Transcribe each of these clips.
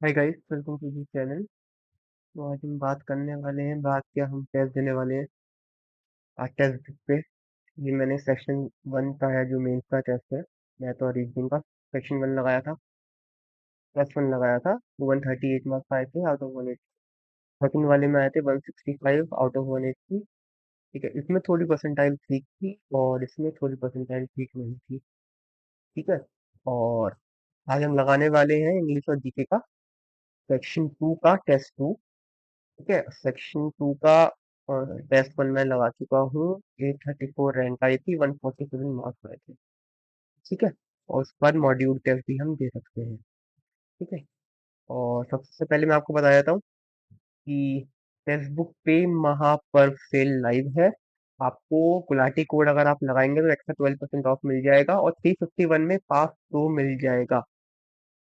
Hi guys, welcome to the channel. तो आज हम बात करने वाले हैं, बात क्या हम टेस्ट देने वाले हैं आज टेस्ट बुक पे। ये मैंने सेक्शन 1 का है, जो मेंस का टेस्ट है, मैथ और रीजनिंग का। सेक्शन 1 लगाया था, प्लस 1 लगाया था, तो 138 मार्क्स आए थे आउट ऑफ 180। सेकंड वाले में आए थे 165 आउट ऑफ 180। ठीक है, इसमें थोड़ी परसेंटाइल ठीक थी और इसमें थोड़ी परसेंटाइल ठीक नहीं थी। ठीक है, और आज हम लगाने वाले हैं इंग्लिश और जीके का सेक्शन 2 का टेस्ट 2। ठीक है, सेक्शन 2 का टेस्ट 1 मैं लगा चुका हूँ। 834 रैंक आई थी, 147 मार्क्स आए थे। ठीक है, और उस पर मॉड्यूल टेस्ट भी हम दे सकते हैं। ठीक है, और सबसे पहले मैं आपको बता देता हूँ कि टेक्स्ट बुक पे महापर्व सेल लाइव है। आपको गुलाटी कोड अगर आप लगाएंगे तो एक्स्ट्रा 12% ऑफ मिल जाएगा और 351 में पास प्रो मिल जाएगा।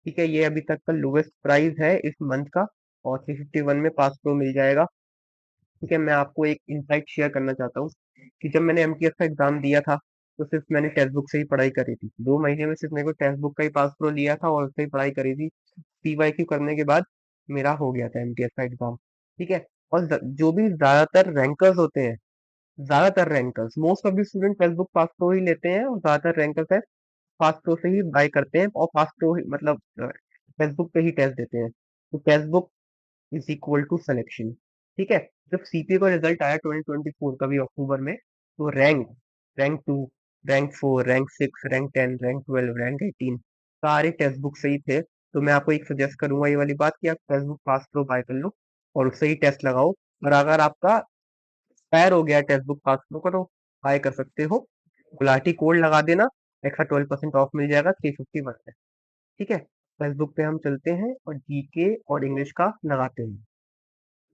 ठीक है, ये अभी तक का लोवेस्ट प्राइस है इस मंथ का, और 351 में पास प्रो मिल जाएगा। ठीक है, मैं आपको एक इंसाइट शेयर करना चाहता हूँ कि जब मैंने एमटीएस का एग्जाम दिया था, तो सिर्फ मैंने टेक्स्ट बुक से ही पढ़ाई करी थी। 2 महीने में सिर्फ मेरे को टेक्स्ट बुक का ही पास प्रो लिया था और उससे ही पढ़ाई करी थी। पीवाईक्यू करने के बाद मेरा हो गया था एमटीएस का एग्जाम। ठीक है, और जो भी ज्यादातर रैंकर्स होते हैं, ज्यादातर rankers, most of the student text book pass प्रो ही लेते हैं, और ज्यादातर रैंकर्स है पास प्रो से ही बाय करते हैं, और पास प्रो मतलब टेक्स्ट बुक पे ही टेस्ट देते हैं। तो text book is equal to selection. ठीक है, जब सीपीए का रिजल्ट आया 2024 का भी अक्टूबर में, तो rank 2, rank 4, rank 6, rank 10, rank 12, rank 18 सारे टेक्स्ट बुक से ही थे। तो मैं आपको एक सजेस्ट करूंगा ये वाली बात कि आप text book pass pro bye कर लो और उससे ही टेस्ट लगाओ। और अगर आपका एक्सपायर हो गया टेक्स्ट बुक पास प्रो का, तो बाय कर सकते हो। गुलाटी कोड लगा देना, एक्स्ट्रा 12% ऑफ मिल जाएगा 351 में। ठीक है, टेक्स्ट बुक पे हम चलते हैं और जीके और इंग्लिश का लगाते हैं।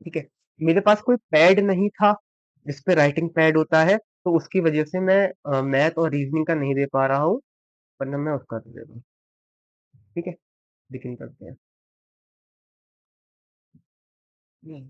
ठीक है, मेरे पास कोई पैड नहीं था जिसपे राइटिंग पैड होता है, तो उसकी वजह से मैं मैथ और रीजनिंग का नहीं दे पा रहा हूँ, वरना मैं उसका दे देता हूँ। ठीक है, बिगिन करते हैं। हम्म।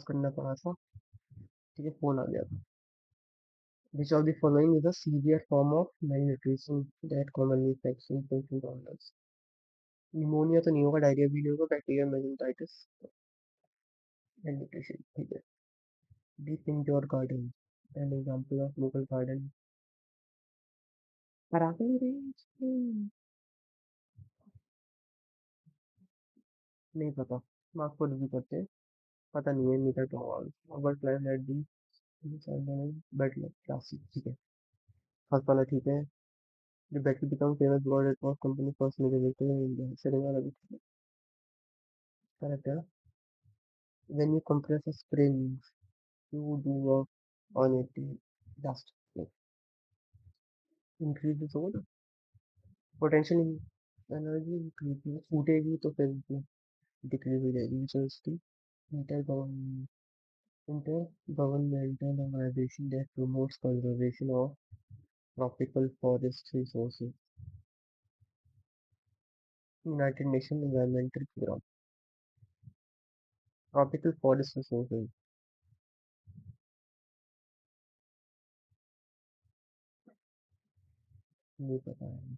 करना पड़ा था। ठीक है, फोन आ गया था। Which of the following is a severe form of malnutrition that commonly affects infants and toddlers? Pneumonia तो नहीं होगा, डायरिया भी नहीं होगा, बैक्टीरियल मेनिंजाइटिस, malnutrition, ठीक है। Deep indoor garden, an example of local garden. Arakan range, नहीं पता, मार्क खुद भी करते हैं, पता नहीं है, meter to all our plan at the bed classic, ठीक है। फर्स्ट वाला ठीक है। The battery become famous because it was company first major breakthrough in India. Second वाला भी ठीक है, करेक्ट है। When you compress a spring, you do work on it, dust increase the soul potential energy increase, फूटेगी तो फिर decrease हो जाएगी velocity. intergovernmental organization that promotes conservation of tropical forest resources, United Nations Environmental Program, tropical forest resources, नहीं पता है।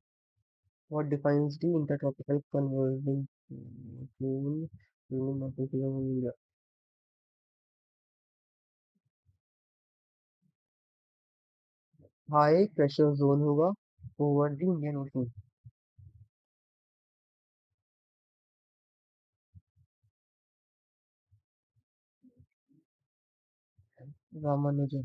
What defines the intertropical convergence zone? High pressure zone होगा over the Indian ocean. Ramanujan,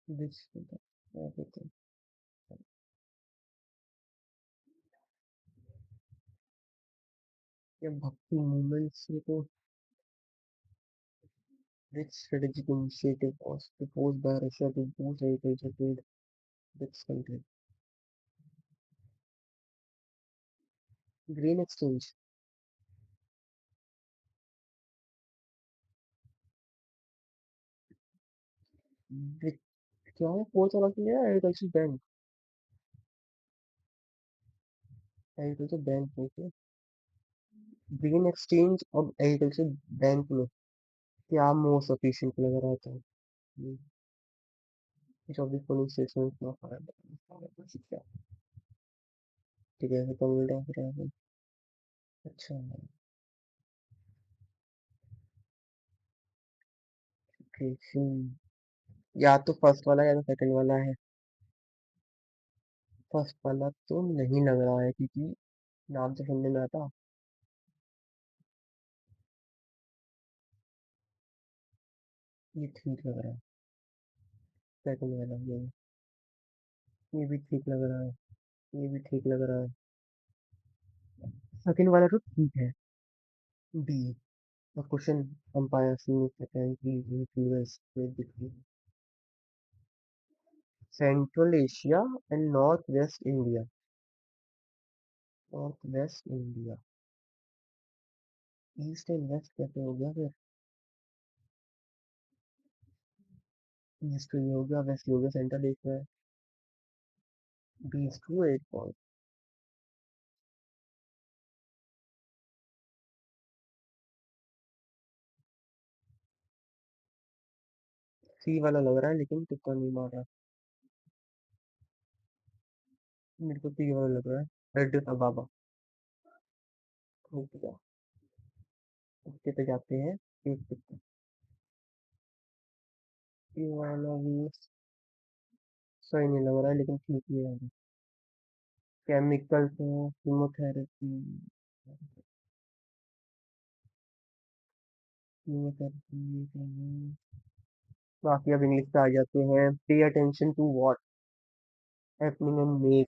this everything। ये भक्ति movement से तो which strategic initiative was proposed by Russia to boost agriculture trade with this country? Green exchange, which क्या है, fourth वाला क्या है, एग्रीकल्चर बैंक बोलते हैं। ग्रीन एक्सचेंज और एग्रीकल्चर बैंक में क्या मोस्ट एफिशिएंट लग रहा था? which of the following statements not क्या, ठीक है, कम्युनिटी ऑफ राइवल, अच्छा, या तो फर्स्ट वाला या तो सेकंड वाला है। फर्स्ट वाला तो नहीं लग रहा है क्योंकि नाम से सुनने में आता। ये ठीक लग रहा है, सेकंड वाला ये भी ठीक लग रहा है, ये भी ठीक लग रहा है, सेकंड वाला तो ठीक है। B, the question empire central Asia and north west India, north west India, east and west कैसे हो गया फिर? ईस्ट ये हो गया, वेस्ट हो गया, सेंट्रल एशिया है। B is two 8 point. C वाला लग रहा है लेकिन तुक्का नहीं मार रहा, मेरे को सी वाला लग रहा है, रेड का बाबा। ठीक है, तुक्के पे जाते हैं, एक तुक्का। ये वाला भी सही नहीं लग रहा है लेकिन ठीक ही है। केमिकल से कीमोथेरेपी, कीमोथेरेपी, बाकी अब इंग्लिश पे आ जाते हैं। Pay attention to what happening and make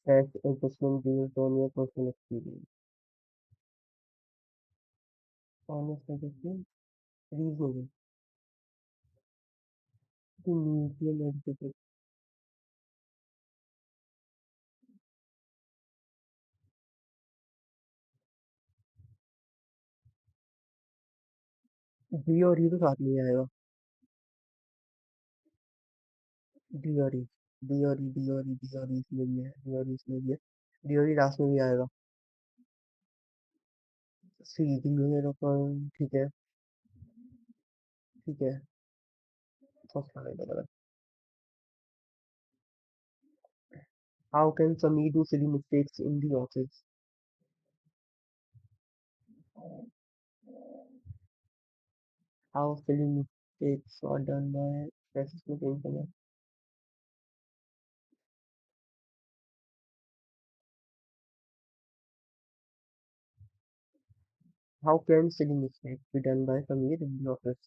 self adjustment based on your personal experience, honest adjustment, reasonable, mutual adjustment. D और ई तो साथ में ही आएगा, डी और ई, डी और ई, डी और ई, डी और ई इसमें भी है, डी और ई इसमें भी है, डी और ई लास्ट में भी आएगा। सीधी ठीक है, ठीक है। फर्स्ट वाला। How can Sami do silly mistakes in the office? How silly mistakes are done by assessment internet? How can silly mistakes be done by Samir in the office?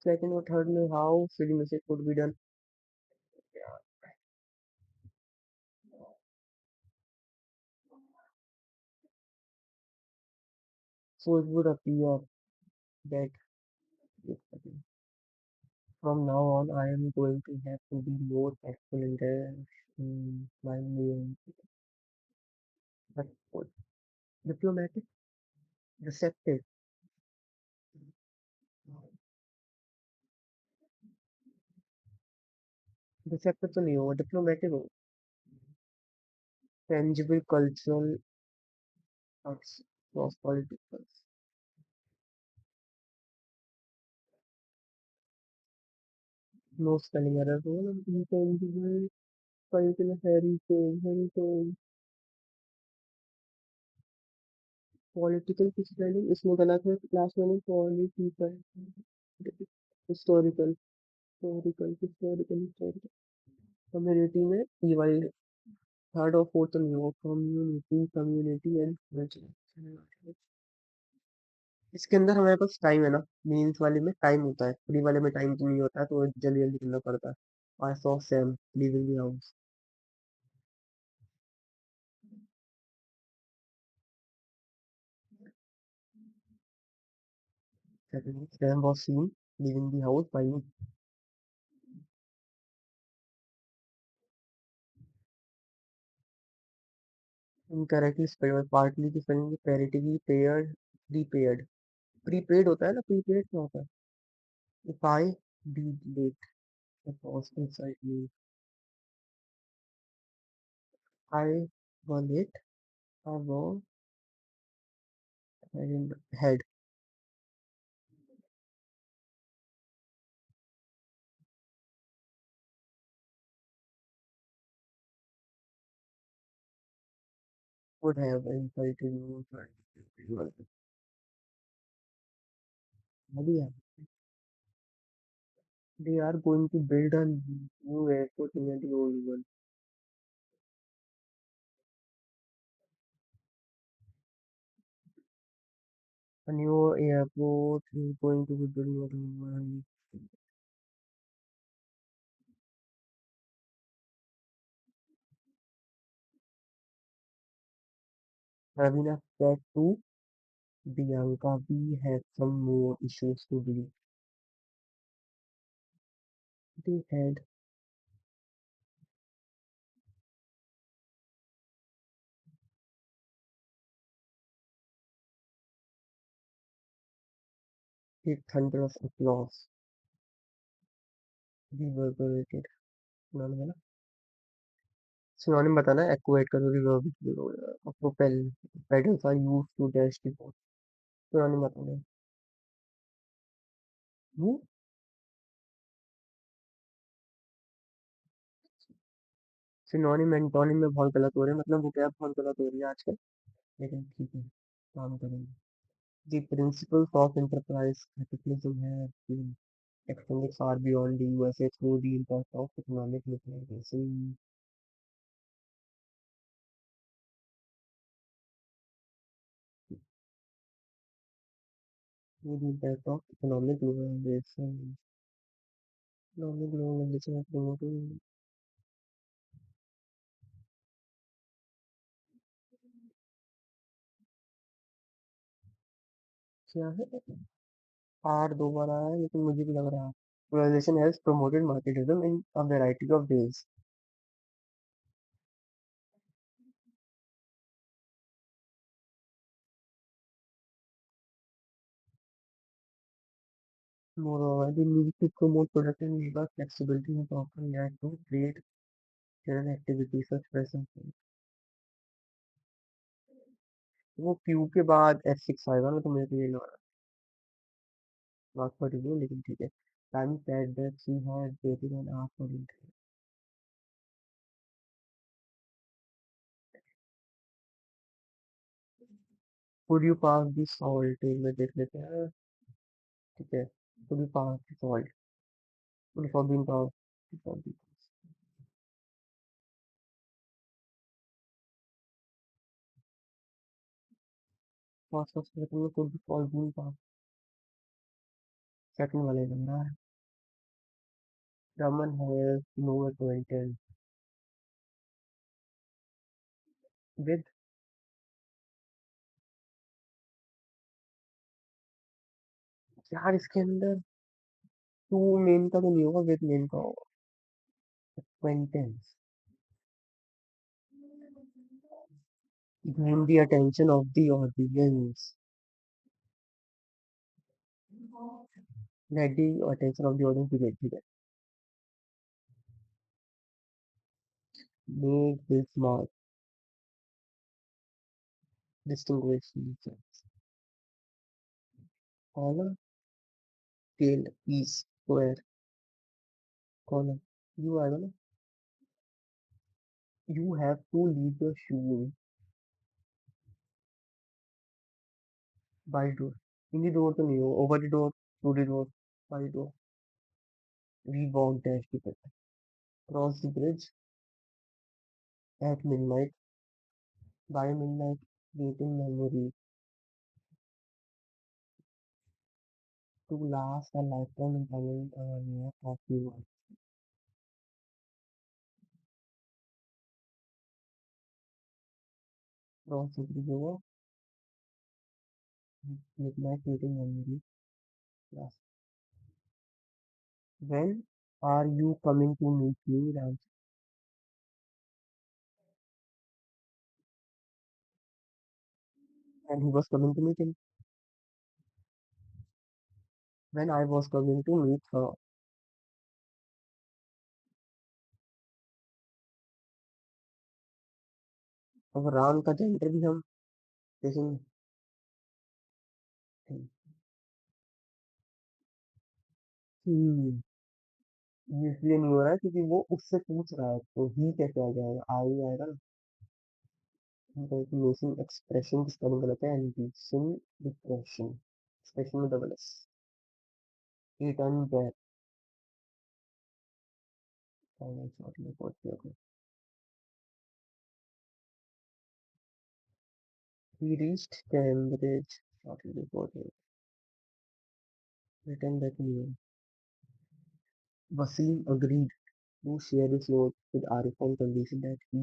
Second or third में how silly mistake could be done? So it would appear that from now on I am going to have to be more tactful in my mail. But what? Diplomatic, receptive, receptive तो नहीं होगा, diplomatic हो, tangible cultural arts, cross political. No spelling error हो ना, intangible cultural heritage, political की spelling इसमें गलत है, क्लास में political, historical, historical, कम्युनिटी में ये वाली थर्ड और फोर्थ नहीं हो, कम्युनिटी एंड कल्चर। इसके अंदर हमारे पास टाइम है ना, मीन्स वाले में टाइम होता है, फ्री वाले में टाइम तो नहीं होता है, तो जल्दी जल्दी करना पड़ता है। I saw Sam leaving the house. Sam was seen leaving the house by me. Incorrectly spelled, partly की स्पेलिंग पैरेटिव, पेयर्ड, प्रीपेयर्ड। प्रीपेड होता है ना, प्रीपेड क्या होता है? If I be late was inside me. I was late. I was head would have invited you. Maybe they are going to build a new airport near the old one. A new airport is going to be built near the old one. Ravina said to Bianca, we have some more issues to deal. They had a thunder of applause. Reverberated. Synonym बताना है, एक्वाइट करो, reverb, propel, paddles are used to dash the ball. Synonym बताना है। हम्म, synonym antonym में बहुत गलत हो रहे हैं, मतलब वो क्या बहुत गलत हो रही है आजकल, लेकिन ठीक है, काम करेंगे। The principles of enterprise capitalism have been extended far beyond the USA through the impact of economic globalization. Through the impact of economic globalization. Economic globalization has promoted क्या है, आर दो बार आया है, लेकिन मुझे भी लग रहा है globalization has promoted marketism in a variety of ways. Moreover, the need to promote product and labor flexibility has often led to trade general activity search present. वो क्यू के बाद F6 आएगा ना, तो मेरे को ये लग रहा है मार्क पर रिव्यू, लेकिन ठीक है। Time paid that she had dated and asked for it. Could you pass this salt में देख लेते हैं। ठीक है, could you pass this salt, could for been pass for B. First first second में could for been pass, second वाले लग रहा है। रमन है नो acquaintance विद। यार इसके अंदर टू मेन का तो नहीं होगा, विद मेन का होगा। acquaintance gain the attention of the audience, let the attention of the audience be get, ठीक है। make this mark distinguishing features, column tail piece square column। you आएगा ना, you have to leave your shoe by door, in the door तो नहीं हो, over the door, through the door, by door। we walk dash की तरह, cross the bridge at midnight, by midnight, waiting memory to last a lifetime in near of you। cross the bridge over midnight, waiting memory last। when are you coming to meet me, Ram? And he was coming to meet him when I was coming to meet her। अब राम का gender भी हम देखेंगे। हम्म, ये इसलिए नहीं हो रहा है क्योंकि वो उससे पूछ रहा है, तो ही कैसे आ जाएगा, आई आएगा ना। नेशन एक्सप्रेशन की स्पेलिंग गलत है, एंडिशन डिप्रेशन, एक्सप्रेशन में double S. Return back, he reached Cambridge shortly before his return back to New York। Wasim agreed to share his note with Arif on condition that he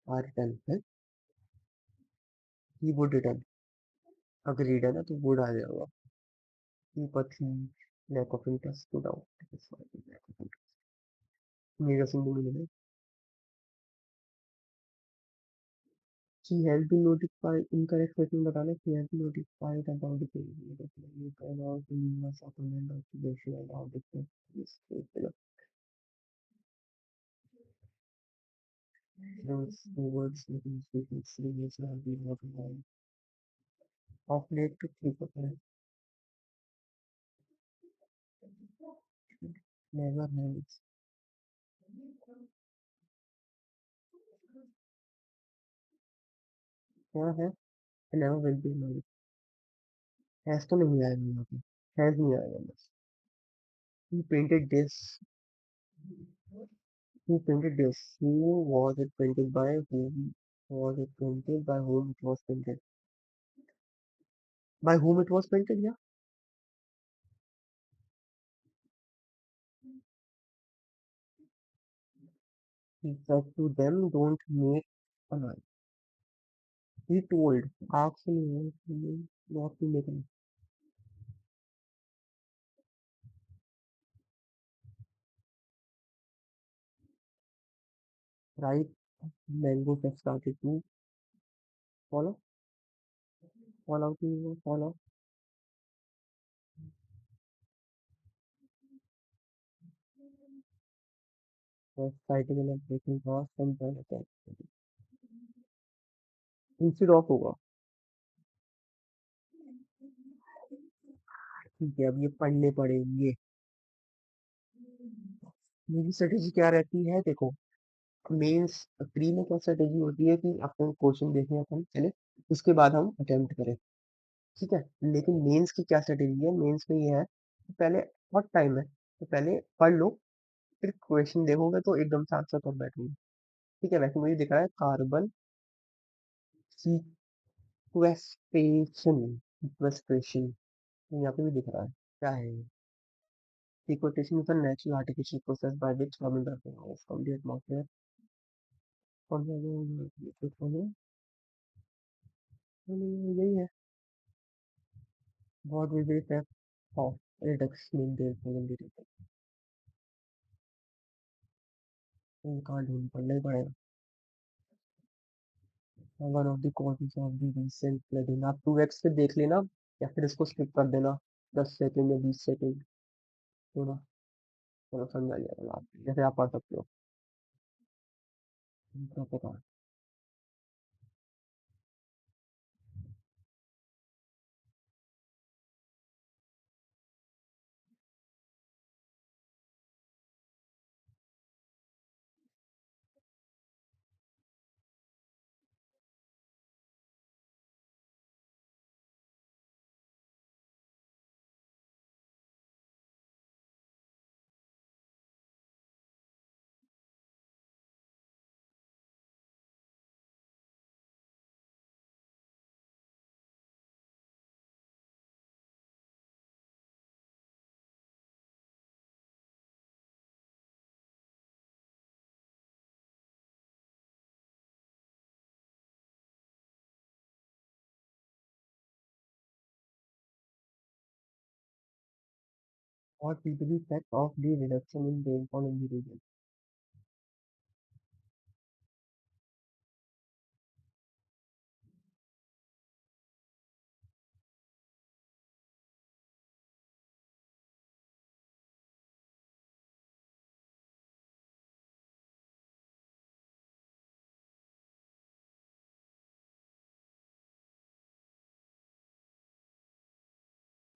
are return, he would return। agreed है ना, तो would आ जाएगा। but he lack of interest stood out। lack of interest, मेरा single में है। He has been notified, incorrect question बताना। He has been notified about the payment of money about the new settlement of the issue about the this those words making statements serious and be not wrong of late to keep up with never hands। क्या है, never will be money। has तो नहीं आएगा यहाँ पे, has नहीं आएगा बस। he painted this, who painted this, who was it painted by, whom was it painted, by whom it was painted, by whom it was painted, yeah। he said to them don't make a noise। he told, asked me not to make a noise। right, mangoes have started to follow, fall out, fall out। Sighting and breaking cost compare होता है, instead of होगा। ठीक है, अब ये पढ़ने पड़ेंगे। मेरी स्ट्रेटेजी क्या रहती है, देखो मेंस प्री में क्या स्ट्रेटेजी होती है कि आपको क्वेश्चन देखने अपन चले, उसके बाद हम अटेम्प्ट करें, ठीक है। लेकिन मेंस की क्या स्ट्रेटेजी है, मेंस में ये है कि पहले बहुत टाइम है तो पहले पढ़ लो, फिर क्वेश्चन देखोगे तो एकदम से आंसर कर बैठोगे, ठीक है। वैसे मुझे दिख रहा है कार्बन सीक्वेस्ट्रेशन, सीक्वेस्ट्रेशन यहाँ पे भी दिख रहा है, क्या है ये? Sequestration is a natural artificial process by which carbon dioxide is from the atmosphere और यही है, बहुत विभिन्न type of redux mean there following the कहाँ ढूंढ पढ़ना ही पड़ेगा। One of the causes of the recent flooding, आप 2x पे देख लेना या फिर इसको स्किप कर देना 10 सेकंड या 20 सेकंड, थोड़ा थोड़ा समझ आ जाएगा आप, जैसे आप पढ़ सकते हो, उनको पता है। What will be the effect of the reduction in rainfall in the region?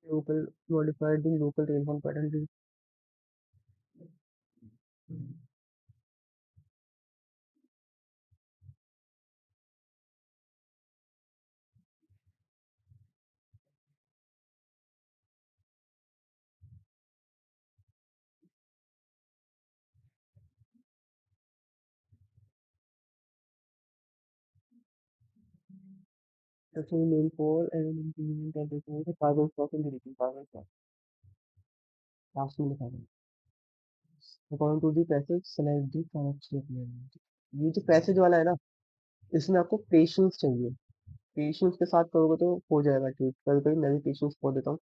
Local modified the local rainfall pattern. Reduction in rainfall and increase in temperature. The carbon stock in the region. Carbon stock. Last में लिखा है। According to the passage, select the correct statement. ये जो passage वाला है ना, इसमें आपको पेशेंस चाहिए, पेशेंस के साथ करोगे तो हो जाएगा ठीक। कभी कभी मैं भी पेशेंस खो देता हूँ,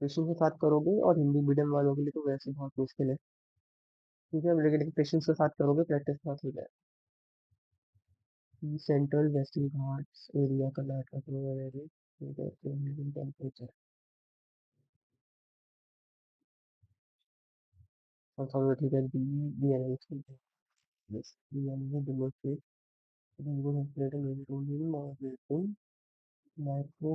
पेशेंस के साथ करोगे, और हिंदी मीडियम वालों के लिए तो वैसे बहुत मुश्किल है, ठीक है। लेकिन पेशेंस के साथ करोगे, प्रैक्टिस के साथ हो जाएगा। Central western Ghats area Karnataka में टेम्परेचर और सब ठीक है। D D analysis yes D analysis demonstrate river expression major moderating micro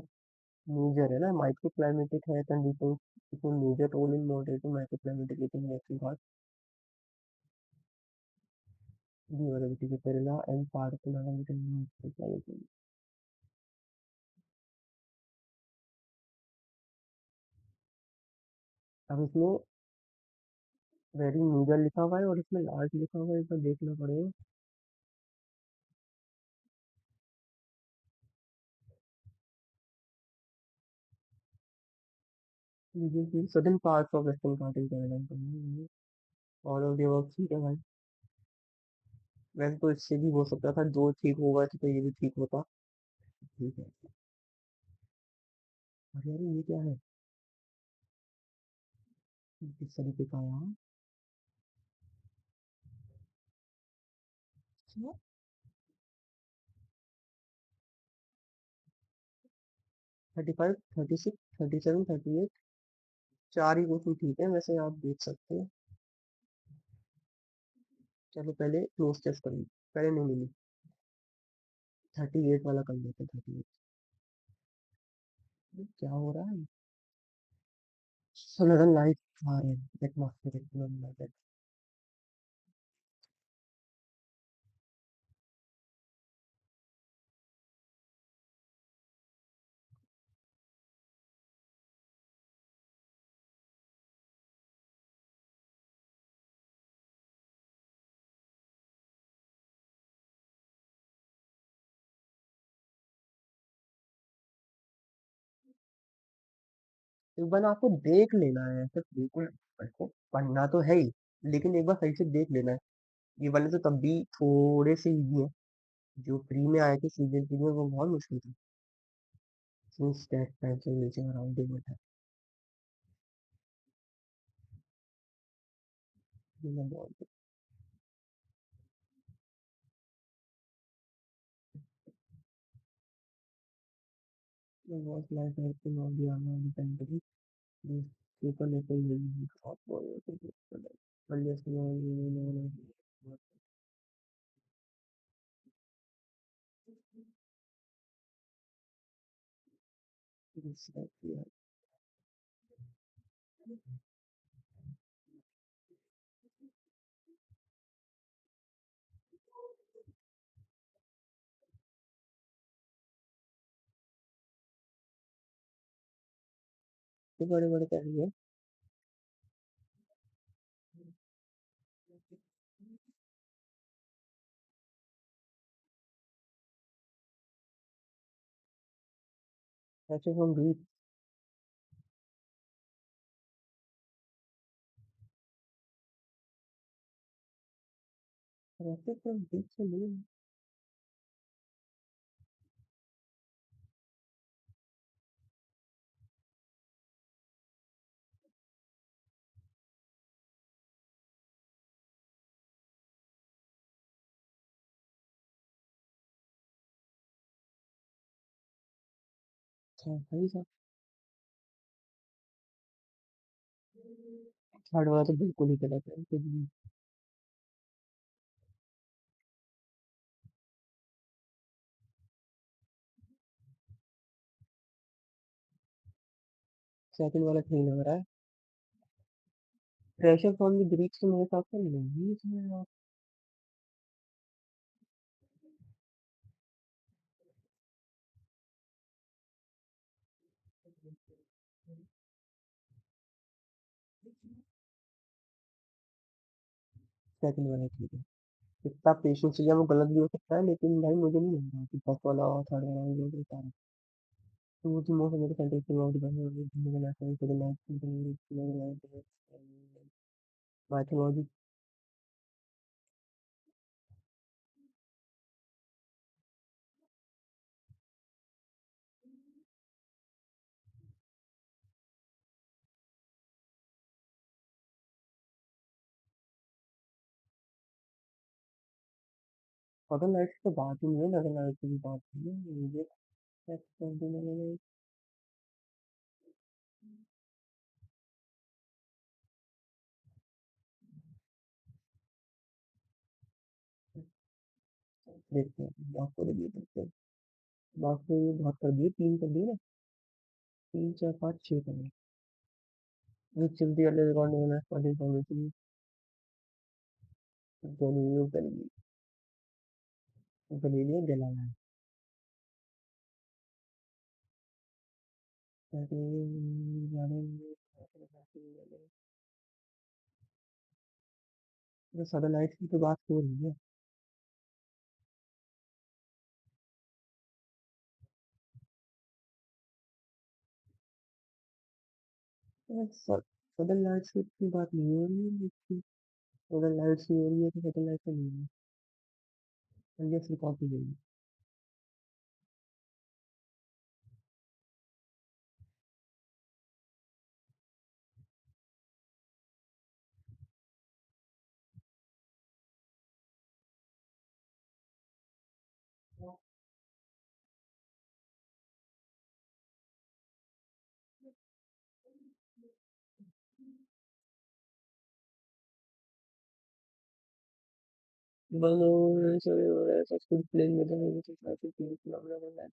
major है ना, माइक्रो क्लाइमेटिक है कंडीशन, इसमें major role in moderating micro climatic western Ghat durability के केरला एंड पार्ट क्लाइमेटिक। अब इसमें वेरी मेजर लिखा हुआ है और इसमें लार्ज लिखा हुआ है, इसको देखना पड़ेगा। सडन पार्ट्स ऑफ वेस्टर्न घाट इन केरला और ऑफ द वर्क, ठीक है भाई। वैसे तो इससे भी हो सकता था, दो ठीक होगा तो ये भी ठीक होता, ठीक है। अरे अरे ये क्या है, किस तरीके का यहाँ 35 36 37 38, चार ही क्वेश्चन ठीक है, वैसे आप देख सकते हैं। चलो पहले क्लोज चेस कर ली, पहले नहीं मिली। 38 वाला कर लेते, 38। क्या हो रहा है? सडन लाइट आ रहे हैं, एटमॉस्फेरिक। एक बार आपको देख लेना है, सिर्फ बिल्कुल को पढ़ना तो है ही, लेकिन एक बार सही से देख लेना है। ये वाले तो तब भी थोड़े से इजी है, जो प्री में आए थे सीजन 3 में वो बहुत मुश्किल था। सिंस दैट टाइम से नीचे अराउंड डेमन है। मैं बहुत like acting of the armour dependent this super natural unique of boy unless you know it's like yeah, ये बड़े बड़े कर लिए। ऐसे हम भी ऐसे तो हम बीच से नहीं। अच्छा सही था। थर्ड वाला तो बिल्कुल ही गलत है कुछ भी। सेकंड वाला ठीक लग रहा है। प्रेशर फ्रॉम द ग्रीक्स तो मेरे हिसाब से नहीं था यार। सेकंड वाला ठीक है। इतना पेशेंस लिया वो गलत भी हो सकता है, लेकिन भाई मुझे नहीं लग रहा कि फर्स्ट वाला और थर्ड वाला जो बता रहा है। तो वो जो मोस्ट मेरे content of the mythology. Other lights तो बात ही नहीं है, अदर लाइट्स की बात नहीं है मुझे। देखते हैं आपको रिव्यू करते हैं। आपको ये बहुत कर दिए, 3 कर दिए ना। 3 4 5 6 कर दिए। ये चलती वाले रिकॉर्ड में मैंने पहले information Galileo Galileo Galileo Galileo satellite की तो बात हो रही है। सैटेलाइट की इतनी बात नहीं हो रही है इसकी। अगर लाइट से हो रही है तो सैटेलाइट से नहीं है। यस रिकॉर्ड की गई। बनो such good playing with them which is like a phenomenon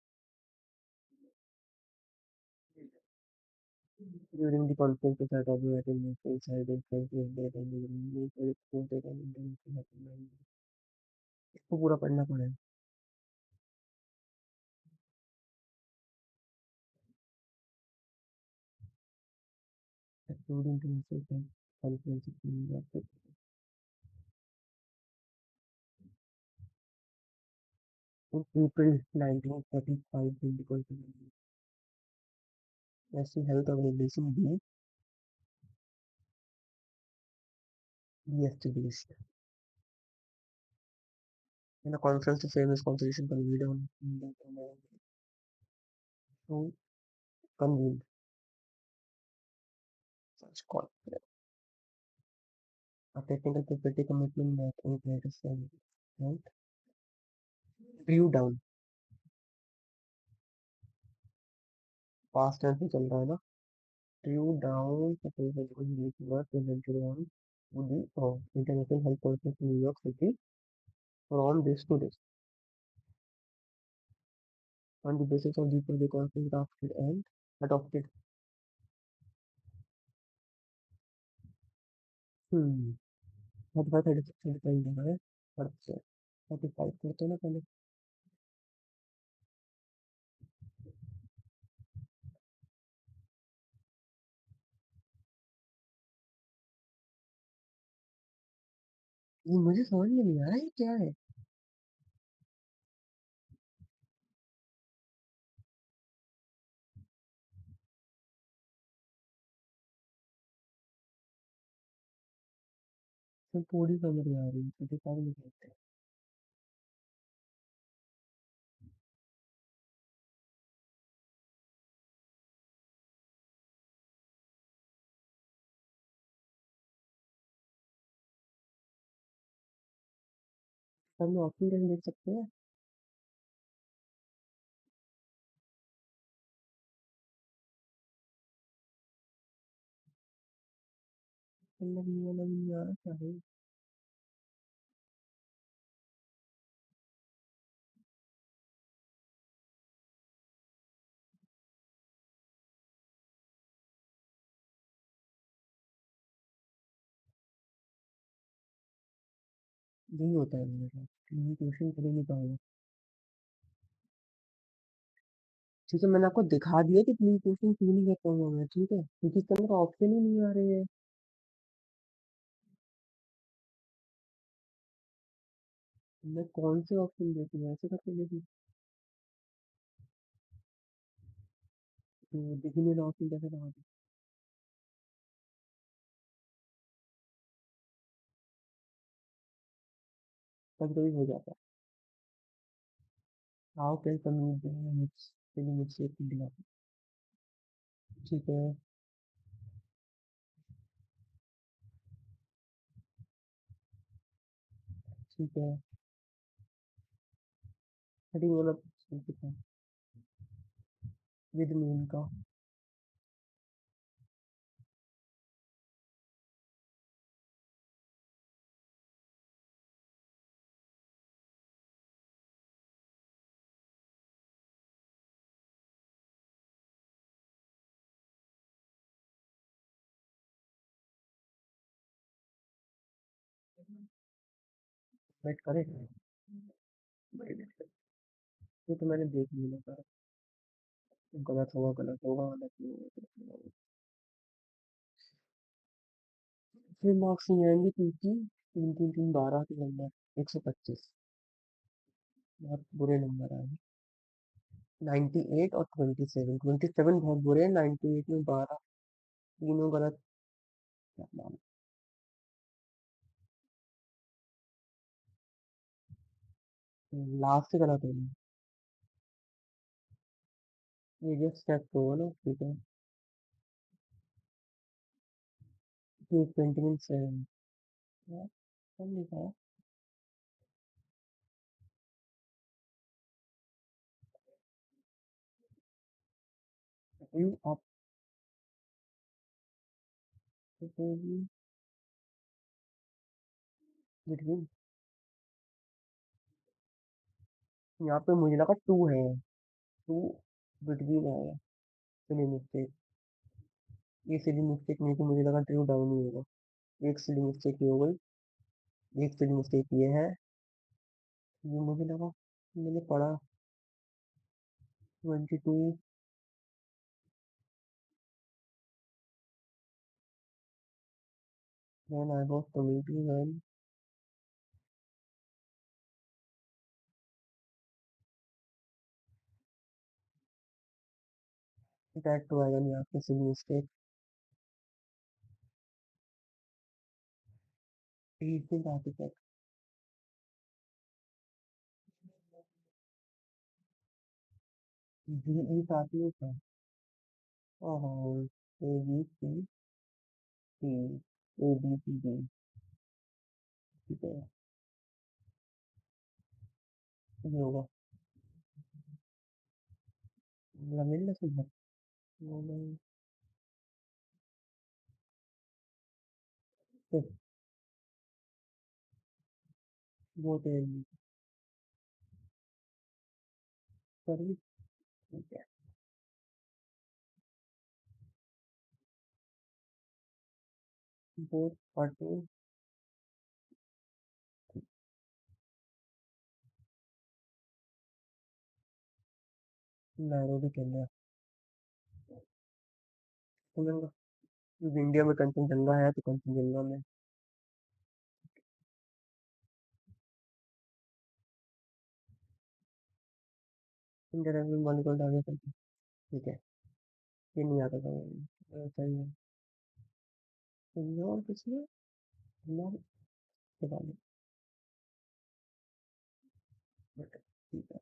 during the conference that of the inside the country and they can be quoted and इसको पूरा पढ़ना पड़ेगा according to the conference in April 1945 in the conference National Health Organization be established and a conference of famous constitution convened on so convened such call a technical property commitment that in greatest right drew down past tense में चल रहा है ना drew down proposal which were presented on to the International Health Conference in New York City from this to this on the basis of the conference drafted and adopted 35 36 35 जगह है पर 35 करते हैं ना पहले ये मुझे समझ में नहीं आ रहा है ये क्या है तो थोड़ी समझ में आ रही है 35 नहीं कहते हम ऑप्शन कैसे देख सकते हैं मतलब ये वाला भी नहीं आ रहा क्या है यही होता है मेरे साथ ये क्वेश्चन कर ही नहीं पाऊंगा ठीक है मैंने आपको दिखा दिया कि प्लीज क्वेश्चन क्यों नहीं कर पाऊंगा मैं ठीक है क्योंकि इसके अंदर ऑप्शन ही नहीं आ रहे हैं मैं कौन से ऑप्शन देखूँ ऐसे करके देखूँ तो दिख ही नहीं रहा ऑप्शन कैसे लगा कभी कभी हो जाता है हाउ कैन कम्युनिकेट मुझसे दिला ठीक है ठीक है हेडिंग वाला कितना विद मीन का वेट करे ये तो मैंने देख लिया सारा गलत होगा गलत नहीं होगा गलत होगा। फिर मार्क्स नहीं आएंगे क्योंकि 3 3 3 12 के नंबर 125 बहुत बुरे नंबर आए 98 और 27 27 बहुत बुरे हैं 98 में 12 तीनों गलत क्या नाम लास्ट से गलत है ये जस्ट चेक होगा ना ठीक है 27 कम लिखा है यू अप बिटवीन यहाँ पे मुझे लगा टू है, टू बिटवीन आएगा। सिली मिस्टेक, ये सिली मिस्टेक नहीं थी, मुझे लगा ट्रू डाउन ही होगा। एक सिली मिस्टेक ये हो गई, एक सिली मिस्टेक ये है, ये मुझे लगा, मैंने पढ़ा 22, when I was 21, that to आएगा नहीं आपके silly mistake. Recent article, GE आती है क्या? ओह, ABCD, ABCD, ठीक है, ये होगा लमिन ना सुन, वो तो सॉरी, ठीक है, both party Nairobi Kenya, Kanchenjunga, India में कंचनजंगा है तो कंचनजंगा में इंडिया में मॉलिक्यूलर डायवर्सिटी, ठीक है, ये नहीं आता था सही है। और कुछ नहीं, और के बारे में, बट ठीक है,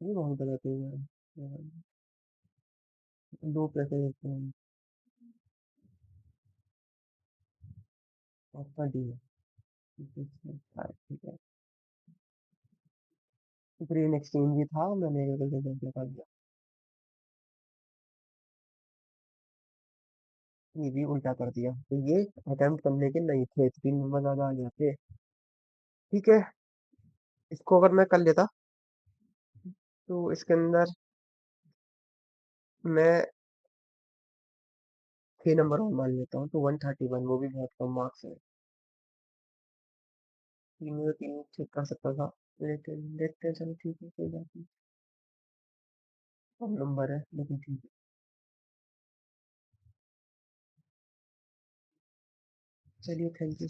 ये बहुत गलत है यार, दो पैसे देते हैं, आपका डी है, ठीक है, ग्रीन एक्सचेंज ही था, मैंने गलत लगा दिया, ये भी उल्टा कर दिया, तो ये अटेम्प्ट करने के नहीं थे, 3 नंबर ज्यादा आ जाते। ठीक है, इसको अगर मैं कर लेता तो इसके अंदर मैं 6 नंबर और मान लेता हूँ, तो 131, वो भी बहुत कम मार्क्स है, तीन में तो तीन चेक कर सकता था, लेकिन देखते हैं, चलो ठीक है, कोई बात नहीं, कम नंबर है लेकिन ठीक है, चलिए थैंक यू।